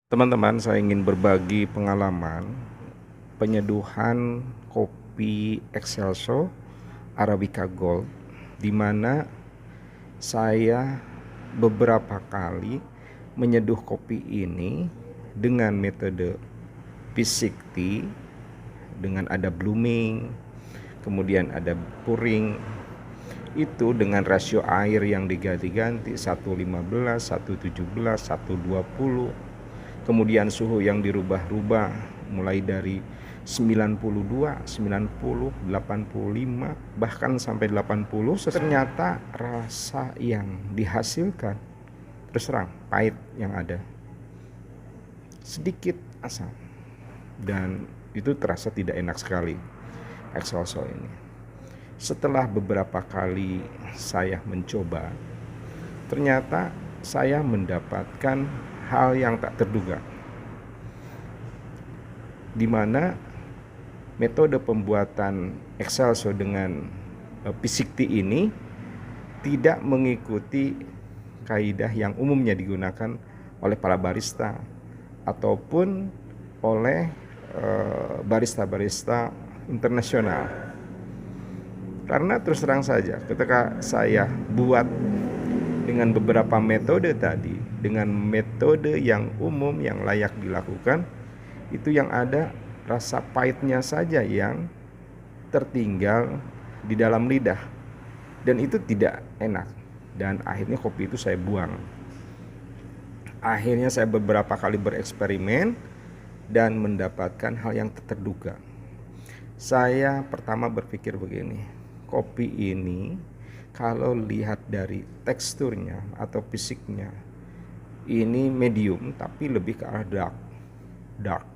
Teman-teman, saya ingin berbagi pengalaman penyeduhan kopi Excelso Arabica Gold, di mana saya beberapa kali menyeduh kopi ini dengan metode P60, dengan ada blooming, kemudian ada pouring, itu dengan rasio air yang diganti-ganti 115, 117, 120, kemudian suhu yang dirubah-rubah mulai dari 92, 90, 85, bahkan sampai 80. Ternyata rasa yang dihasilkan, terus terang, pahit yang ada, sedikit asam, dan itu terasa tidak enak sekali Excelso ini. Setelah beberapa kali saya mencoba, ternyata saya mendapatkan hal yang tak terduga, di mana metode pembuatan Excelso dengan P60 ini tidak mengikuti kaidah yang umumnya digunakan oleh para barista ataupun oleh barista-barista internasional. Karena terus terang saja, ketika saya buat dengan beberapa metode tadi, dengan metode yang umum yang layak dilakukan, itu yang ada rasa pahitnya saja yang tertinggal di dalam lidah, dan itu tidak enak, dan akhirnya kopi itu saya buang. Akhirnya saya beberapa kali bereksperimen dan mendapatkan hal yang tak terduga. Saya pertama berpikir begini, kopi ini kalau lihat dari teksturnya atau fisiknya, ini medium tapi lebih ke arah dark.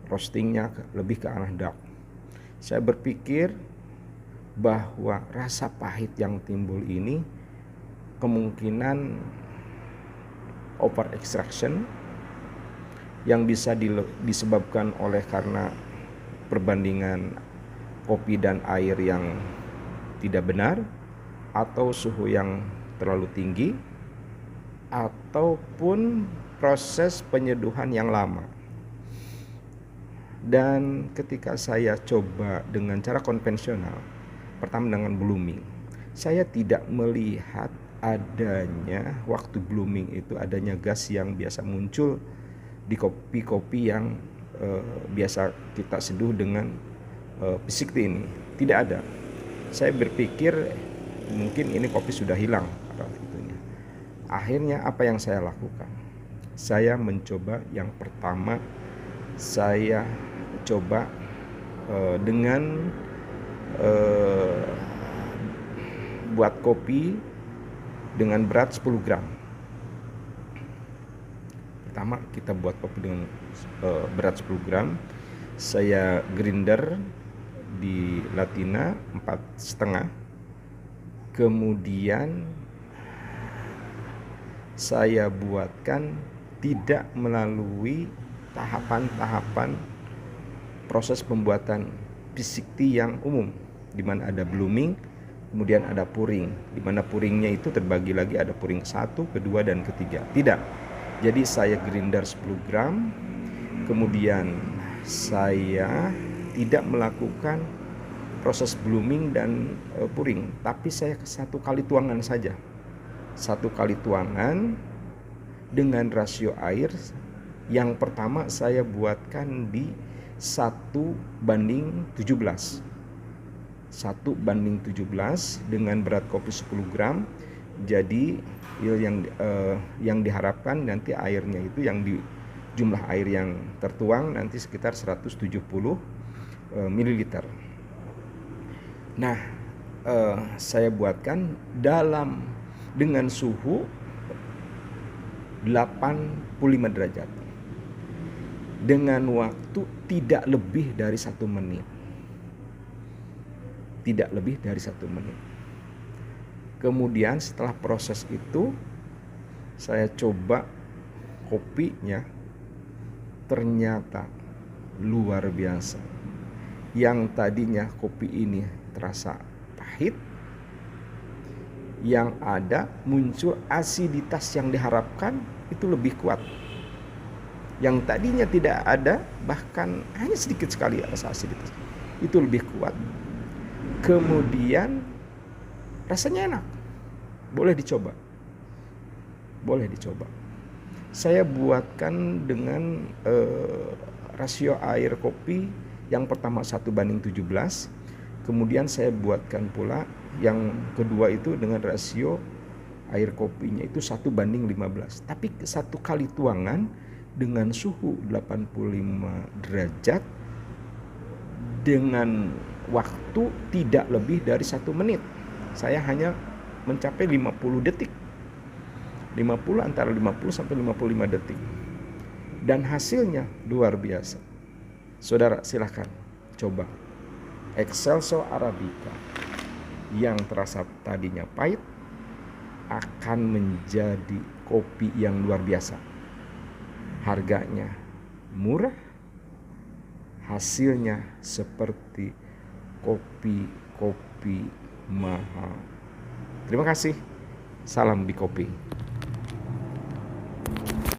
Roastingnya lebih ke arah dark. Saya berpikir bahwa rasa pahit yang timbul ini kemungkinan over extraction yang bisa disebabkan oleh karena perbandingan kopi dan air yang tidak benar, atau suhu yang terlalu tinggi, ataupun proses penyeduhan yang lama. Dan ketika saya coba dengan cara konvensional, pertama dengan blooming, saya tidak melihat adanya waktu blooming itu adanya gas yang biasa muncul di kopi-kopi yang biasa kita seduh dengan P60 ini. Tidak ada. Saya berpikir mungkin ini kopi sudah hilang itunya. Akhirnya apa yang saya lakukan? Saya mencoba, yang pertama saya coba dengan buat kopi dengan berat 10 gram. Pertama kita buat kopi dengan berat 10 gram. Saya grinder di Latina 4,5. Kemudian saya buatkan tidak melalui tahapan-tahapan proses pembuatan P60 yang umum, di mana ada blooming, kemudian ada pouring, di mana pouringnya itu terbagi lagi, ada pouring 1, kedua, dan ketiga. Tidak. Jadi saya grinder 10 gram, kemudian saya tidak melakukan proses blooming dan pouring, tapi saya satu kali tuangan saja. Satu kali tuangan dengan rasio air yang pertama saya buatkan di 1:17. 1:17 dengan berat kopi 10 gram. Jadi yang diharapkan nanti airnya itu, yang di jumlah air yang tertuang nanti sekitar 170 ml. Nah, saya buatkan dengan suhu 85 derajat dengan waktu tidak lebih dari 1 menit. Tidak lebih dari 1 menit. Kemudian setelah proses itu, saya coba kopinya, ternyata luar biasa. Yang tadinya kopi ini terasa pahit, yang ada muncul asiditas yang diharapkan itu lebih kuat. yang tadinya tidak ada, bahkan hanya sedikit sekali rasa asiditas, itu lebih kuat. Kemudian rasanya enak, boleh dicoba. Saya buatkan dengan rasio air kopi yang pertama 1:17, kemudian saya buatkan pula yang kedua itu dengan rasio air kopinya itu 1:15. Tapi satu kali tuangan dengan suhu 85 derajat dengan waktu tidak lebih dari 1 menit. Saya hanya mencapai 50 detik. Antara 50 sampai 55 detik. Dan hasilnya luar biasa. Saudara, silahkan coba. Excelso Arabica yang terasa tadinya pahit akan menjadi kopi yang luar biasa. Harganya murah, hasilnya seperti kopi-kopi mahal. Terima kasih. Salam Bikopi.